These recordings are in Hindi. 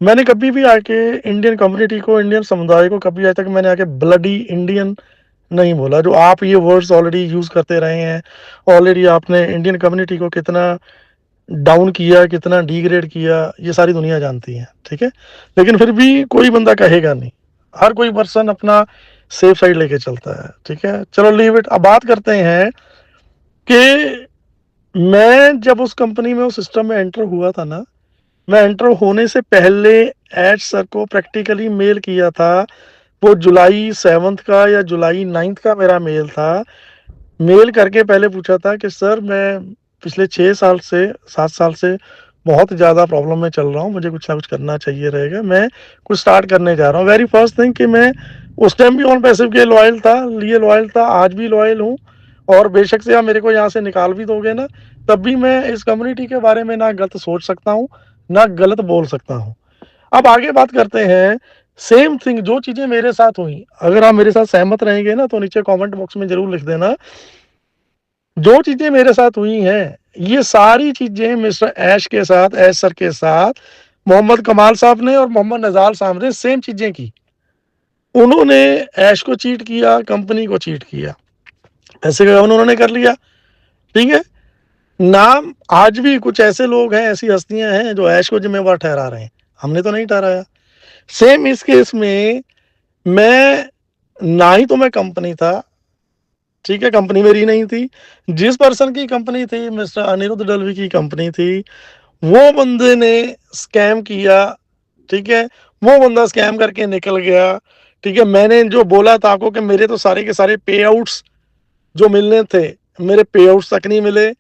मैंने कभी भी आके इंडियन कम्युनिटी को, इंडियन समुदाय को कभी आज तक मैंने आके ब्लडी इंडियन नहीं बोला। जो आप ये वर्ड्स ऑलरेडी यूज़ करते रहे हैं, ऑलरेडी आपने इंडियन कम्युनिटी को कितना डाउन किया, कितना डिग्रेड किया, ये सारी दुनिया जानती है, ठीक है? लेकिन फिर भी कोई बंदा कहेगा नहीं। हर कोई पर्सन अपना सेफ साइड लेके चलता है, ठीक है? चलो लीव इट। अब बात करते हैं कि मैं जब उस कंपनी में, उस सिस्टम में एंटर हुआ था ना, मैं एंटर होने से पहले एच सर को प्रैक्टिकली मेल किया था। वो जुलाई 7 का या जुलाई 9 का मेरा मेल था। मेल करके पहले पूछा था कि सर मैं पिछले 6 साल से 7 साल से बहुत ज़्यादा प्रॉब्लम में चल रहा हूँ, मुझे कुछ ना कुछ करना चाहिए रहेगा, मैं कुछ स्टार्ट करने जा रहा हूँ। वेरी फर्स्ट थिंग कि मैं उस टाइम भी ऑन पैसिव के लॉयल था, आज भी लॉयल हूँ। और बेशक से आप मेरे को यहाँ से निकाल भी दोगे ना, तब भी मैं इस कम्युनिटी के बारे में ना गलत सोच सकता हूँ, ना गलत बोल सकता हूँ। अब आगे बात करते हैं, सेम थिंग जो चीज़ें मेरे साथ हुई, अगर आप मेरे साथ सहमत रहेंगे ना तो नीचे कमेंट बॉक्स में ज़रूर लिख देना। जो चीज़ें मेरे साथ हुई हैं, ये सारी चीज़ें मिस्टर ऐश के साथ, ऐश सर के साथ, मोहम्मद कमाल साहब ने और मोहम्मद नज़ार साहब ने सेम चीज़ें की। उन्होंने ऐश को चीट किया, कंपनी को चीट किया। पैसे का गबन उन्होंने कर लिया, ठीक है? नाम आज भी कुछ ऐसे लोग हैं, ऐसी हस्तियां हैं जो ऐश को जिम्मेवार ठहरा रहे हैं, हमने तो नहीं ठहराया। सेम इस केस में मैं, ना ही तो मैं कंपनी था, ठीक है? कंपनी मेरी नहीं थी। जिस पर्सन की कंपनी थी, मिस्टर अनिरुद्ध डलवी की कंपनी थी, वो बंदे ने स्कैम किया, ठीक है? वो बंदा स्कैम करके निकल गया, ठीक है? मैंने जो बोला था आपको कि मेरे तो सारे के सारे पे आउट्स जो मिलने थे, मेरे पे आउट्स तक नहीं मिले।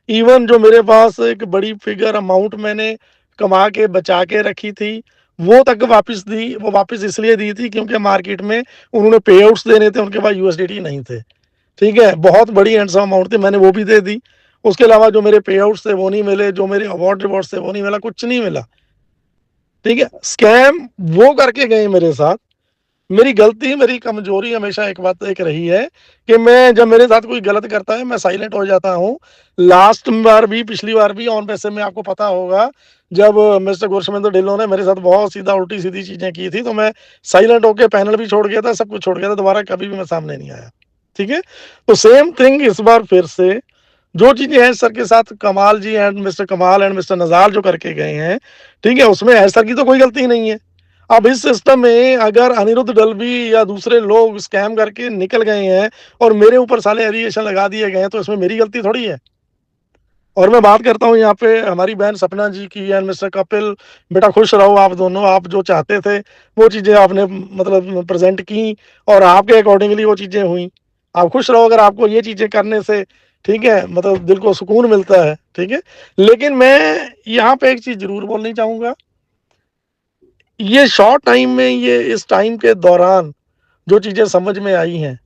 इवन जो मेरे पास एक बड़ी फिगर अमाउंट मैंने कमा के बचा के रखी थी, वो तक वापस दी। वो वापस इसलिए दी थी क्योंकि मार्केट में उन्होंने पे आउट्स देने थे, उनके पास यूएसडीटी नहीं थे, ठीक है? बहुत बड़ी हैंडसम अमाउंट थी, मैंने वो भी दे दी। उसके अलावा जो मेरे पे आउट्स थे वो नहीं मिले, जो मेरे अवार्ड रिवॉर्ड्स थे वो नहीं मिला, कुछ नहीं मिला, ठीक है? स्कैम वो करके गए मेरे साथ। मेरी गलती, मेरी कमजोरी हमेशा एक बात एक रही है कि मैं, जब मेरे साथ कोई गलत करता है, मैं साइलेंट हो जाता हूँ। लास्ट बार भी, पिछली बार भी ऑन पैसे में आपको पता होगा, जब मिस्टर गुरशमेंद्र ढिल्लों ने मेरे साथ बहुत सीधा उल्टी सीधी चीजें की थी, तो मैं साइलेंट होकर पैनल भी छोड़ गया था, सब कुछ छोड़ गया था, दोबारा कभी भी मैं सामने नहीं आया, ठीक है? तो सेम थिंग इस बार फिर से जो चीजें हैं सर के साथ, कमाल जी एंड मिस्टर कमाल एंड मिस्टर नजार जो करके गए हैं, ठीक है, उसमें है सर की तो कोई गलती नहीं है। अब इस सिस्टम में अगर अनिरुद्ध डलवी या दूसरे लोग स्कैम करके निकल गए हैं और मेरे ऊपर साले एलिगेशन लगा दिए गए हैं, तो इसमें मेरी गलती थोड़ी है। और मैं बात करता हूँ यहाँ पे हमारी बहन सपना जी की एंड मिस्टर कपिल, बेटा खुश रहो आप दोनों, आप जो चाहते थे वो चीजें आपने मतलब प्रेजेंट की और आपके अकॉर्डिंगली वो चीजें हुई। आप खुश रहो अगर आपको ये चीजें करने से, ठीक है, मतलब दिल को सुकून मिलता है, ठीक है? लेकिन मैं यहाँ पे एक चीज जरूर बोलनी चाहूंगा, ये शॉर्ट टाइम में, ये इस टाइम के दौरान जो चीजें समझ में आई हैं,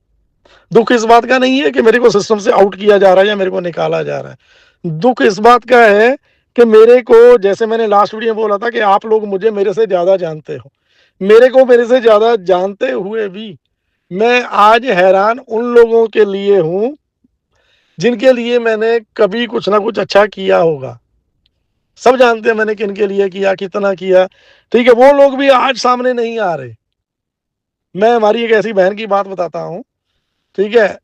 दुख इस बात का नहीं है कि मेरे को सिस्टम से आउट किया जा रहा है या मेरे को निकाला जा रहा है। दुख इस बात का है कि मेरे को, जैसे मैंने लास्ट वीडियो में बोला था कि आप लोग मुझे मेरे से ज्यादा जानते हो, मेरे को मेरे से ज्यादा जानते हुए भी मैं आज हैरान उन लोगों के लिए हूं जिनके लिए मैंने कभी कुछ ना कुछ अच्छा किया होगा। सब जानते हैं मैंने किन के लिए किया, कितना किया, ठीक है? वो लोग भी आज सामने नहीं आ रहे। मैं हमारी एक ऐसी बहन की बात बताता हूँ, ठीक है?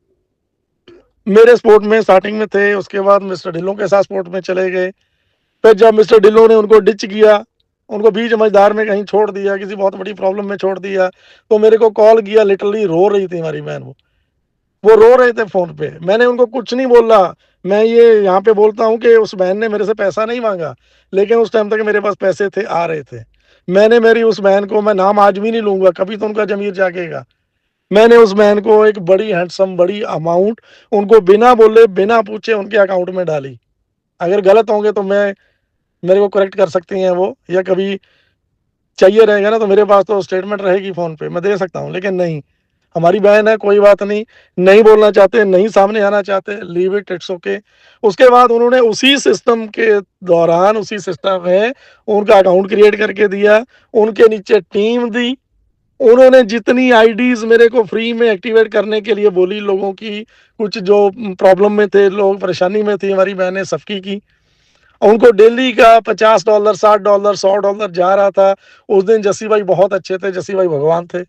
मेरे स्पोर्ट में स्टार्टिंग में थे, उसके बाद मिस्टर ढिल्लों के साथ स्पोर्ट में चले गए। फिर जब मिस्टर ढिल्लों ने उनको डिच किया, उनको बीच मझधार में कहीं छोड़ दिया, किसी बहुत बड़ी प्रॉब्लम में छोड़ दिया, तो मेरे को कॉल किया, लिटरली रो रही थी हमारी बहन। वो रो रहे थे फोन पे, मैंने उनको कुछ नहीं बोला। मैं ये यहाँ पे बोलता हूँ कि उस बहन ने मेरे से पैसा नहीं मांगा, लेकिन उस टाइम तक मेरे पास पैसे थे, आ रहे थे। मैंने मेरी उस बहन को, मैं नाम आज भी नहीं लूंगा, कभी तो उनका जमीर जागेगा, मैंने उस बहन को एक बड़ी हैंडसम बड़ी अमाउंट उनको बिना बोले बिना पूछे उनके अकाउंट में डाली। अगर गलत होंगे तो मैं, मेरे को करेक्ट कर सकती हैं वो, या कभी चाहिए रहेगा ना तो मेरे पास तो स्टेटमेंट रहेगी फोन पे, मैं दे सकता हूँ। लेकिन नहीं, हमारी बहन है, कोई बात नहीं, नहीं बोलना चाहते, नहीं सामने आना चाहते, लीव इट, इट्स ओके। उसके बाद उन्होंने उसी सिस्टम के दौरान, उसी सिस्टम में उनका अकाउंट क्रिएट करके दिया, उनके नीचे टीम दी, उन्होंने जितनी आईडीज मेरे को फ्री में एक्टिवेट करने के लिए बोली, लोगों की, कुछ जो प्रॉब्लम में थे, लोग परेशानी में थी, हमारी बहनें सबकी की। उनको डेली का $50, $60, $100 जा रहा था। उस दिन जस्सी भाई बहुत अच्छे थे, जस्सी भाई भगवान थे।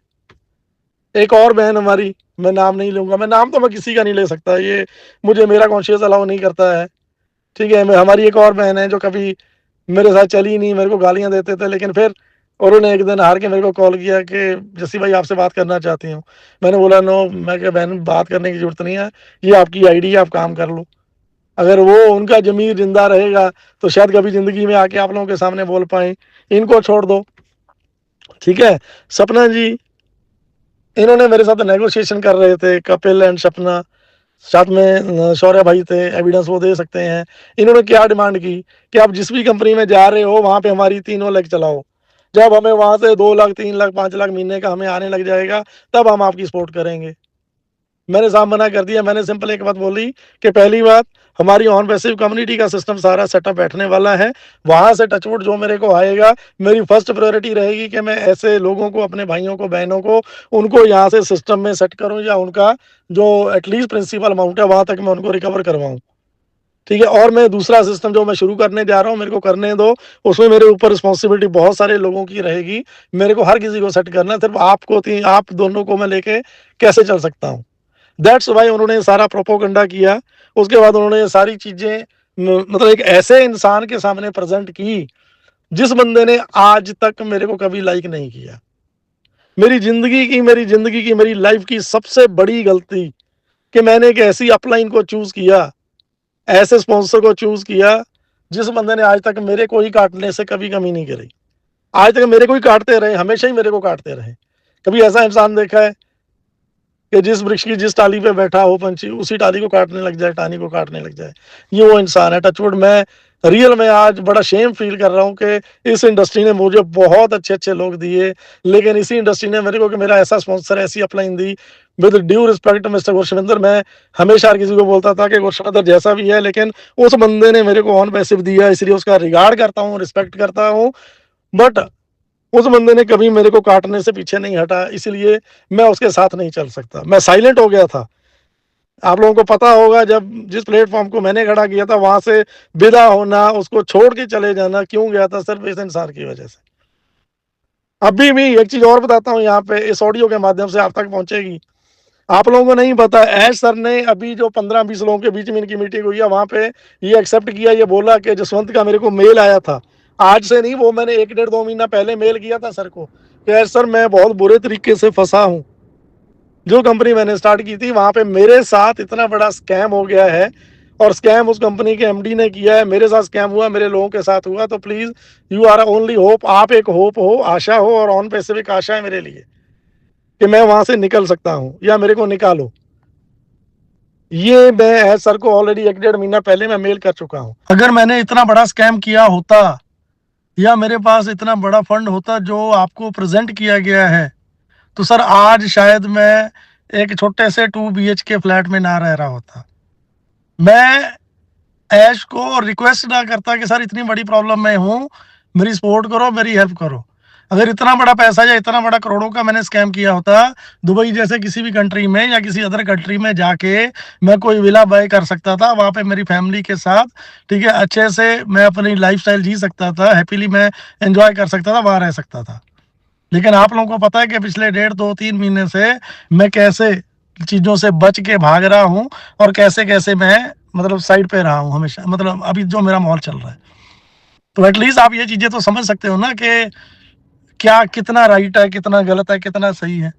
एक और बहन हमारी, मैं नाम नहीं लूँगा, मैं किसी का नहीं ले सकता, ये मुझे मेरा कॉन्शियस अलाउ नहीं करता है, ठीक है? मैं हमारी एक और बहन है जो कभी मेरे साथ चली नहीं, मेरे को गालियाँ देते थे, लेकिन फिर उन्होंने एक दिन हार के मेरे को कॉल किया कि जस्सी भाई आपसे बात करना चाहती हूँ। मैंने बोला नो, मैं कहा बहन बात करने की ज़रूरत नहीं है, ये आपकी आईडी है, आप काम कर लो। अगर वो उनका ज़मीर ज़िंदा रहेगा तो शायद कभी ज़िंदगी में आके आप लोगों के सामने बोल पाएँ। इनको छोड़ दो, ठीक है? सपना जी, इन्होंने मेरे साथ नेगोशिएशन कर रहे थे, कपिल एंड सपना, साथ में शौर्य भाई थे, एविडेंस वो दे सकते हैं। इन्होंने क्या डिमांड की कि आप जिस भी कंपनी में जा रहे हो वहाँ पे हमारी तीनों लेग चलाओ। जब हमें वहाँ से 2 लाख, 3 लाख, 5 लाख महीने का हमें आने लग जाएगा, तब हम आपकी सपोर्ट करेंगे। मैंने साफ मना कर दिया। मैंने सिंपल एक बात बोली कि पहली बात, हमारी ऑन पैसिव कम्युनिटी का सिस्टम सारा सेटअप बैठने वाला है। वहाँ से टचवुड जो मेरे को आएगा, मेरी फर्स्ट प्रायोरिटी रहेगी कि मैं ऐसे लोगों को, अपने भाइयों को, बहनों को, उनको यहाँ से सिस्टम में सेट करूँ या उनका जो एटलीस्ट प्रिंसिपल अमाउंट है वहाँ तक मैं उनको रिकवर करवाऊँ। ठीक है? और मैं दूसरा सिस्टम जो मैं शुरू करने जा रहा हूँ, मेरे को करने दो। उसमें मेरे ऊपर रिस्पॉन्सिबिलिटी बहुत सारे लोगों की रहेगी। मेरे को हर किसी को सेट करना है, सिर्फ आपको आप दोनों को मैं लेके कैसे चल सकता हूँ। दैट्स वाई उन्होंने सारा प्रोपोगंडा किया। उसके बाद उन्होंने सारी चीज़ें मतलब एक ऐसे इंसान के सामने प्रेजेंट की, जिस बंदे ने आज तक मेरे को कभी लाइक नहीं किया। मेरी लाइफ की सबसे बड़ी गलती कि मैंने एक ऐसी अपलाइन को चूज किया, ऐसे स्पॉन्सर को चूज किया, जिस बंदे ने आज तक मेरे को ही काटने से कभी कमी नहीं करी। आज तक मेरे को ही काटते रहे, हमेशा ही मेरे को काटते रहे। कभी ऐसा इंसान देखा है कि जिस वृक्ष की जिस टाली पे बैठा हो पंछी, उसी टाली को काटने लग जाए, टानी को काटने लग जाए? ये वो इंसान है। टचवुड, मैं रियल में आज बड़ा शेम फील कर रहा हूँ कि इस इंडस्ट्री ने मुझे बहुत अच्छे अच्छे लोग दिए, लेकिन इसी इंडस्ट्री ने मेरे को कि मेरा ऐसा स्पॉन्सर, ऐसी अपलाइन दी। With due respect mister Gurshavinder, मैं हमेशा हर किसी को बोलता था कि गुरशविंदर जैसा भी है, लेकिन उस बंदे ने मेरे को ऑन पैसिव दिया, इसलिए उसका रिगार्ड करता हूँ, रिस्पेक्ट करता हूँ। बट उस बंदे ने कभी मेरे को काटने से पीछे नहीं हटा, इसलिए मैं उसके साथ नहीं चल सकता। मैं साइलेंट हो गया था। आप लोगों को पता होगा, जब जिस प्लेटफॉर्म को मैंने खड़ा किया था, वहां से विदा होना, उसको छोड़ के चले जाना, क्यों गया था? सिर्फ इस इंसान की वजह से। अभी भी एक चीज और बताता हूँ, यहाँ पे इस ऑडियो के माध्यम से आप तक पहुंचेगी। आप लोगों को नहीं पता, ऐश सर ने अभी जो 15-20 लोगों के बीच में इनकी मीटिंग हुई है, वहां पे ये एक्सेप्ट किया, ये बोला कि जसवंत का मेरे को मेल आया था। आज से नहीं, वो मैंने 1 डेढ़ 2 महीना पहले मेल किया था सर को कि ऐश सर मैं बहुत बुरे तरीके से फंसा हूँ। जो कंपनी मैंने स्टार्ट की थी, वहां पे मेरे साथ इतना बड़ा स्कैम हो गया है, और स्कैम उस कंपनी के एमडी ने किया है। मेरे साथ स्कैम हुआ, मेरे लोगों के साथ हुआ, तो please, you are only hope, आप एक होप हो, आशा हो, और ऑन पैसिफिक आशा है मेरे लिए कि मैं वहां से निकल सकता हूं, या मेरे को निकालो। ये मैं एज सर को ऑलरेडी 1 डेढ़ महीना पहले मैं मेल कर चुका हूं। अगर मैंने इतना बड़ा स्कैम किया होता, या मेरे पास इतना बड़ा फंड होता जो आपको प्रेजेंट किया गया है, तो सर आज शायद मैं एक छोटे से 2 BHK फ्लैट में ना रह रहा होता। मैं ऐश को रिक्वेस्ट ना करता कि सर इतनी बड़ी प्रॉब्लम में हूँ, मेरी सपोर्ट करो, मेरी हेल्प करो। अगर इतना बड़ा पैसा या इतना बड़ा करोड़ों का मैंने स्कैम किया होता, दुबई जैसे किसी भी कंट्री में या किसी अदर कंट्री में जाके मैं कोई विला बाय कर सकता था, वहाँ पे मेरी फैमिली के साथ, ठीक है, अच्छे से मैं अपनी लाइफस्टाइल जी सकता था, हैप्पीली मैं एंजॉय कर सकता था, वहाँ रह सकता था। लेकिन आप लोगों को पता है कि पिछले 1.5-2-3 महीने से मैं कैसे चीज़ों से बच के भाग रहा हूँ, और कैसे कैसे मैं मतलब साइड पे रहा हूँ हमेशा, मतलब अभी जो मेरा माहौल चल रहा है। तो एटलीस्ट आप ये चीज़ें तो समझ सकते हो ना कि क्या, कितना राइट है, कितना गलत है, कितना सही है।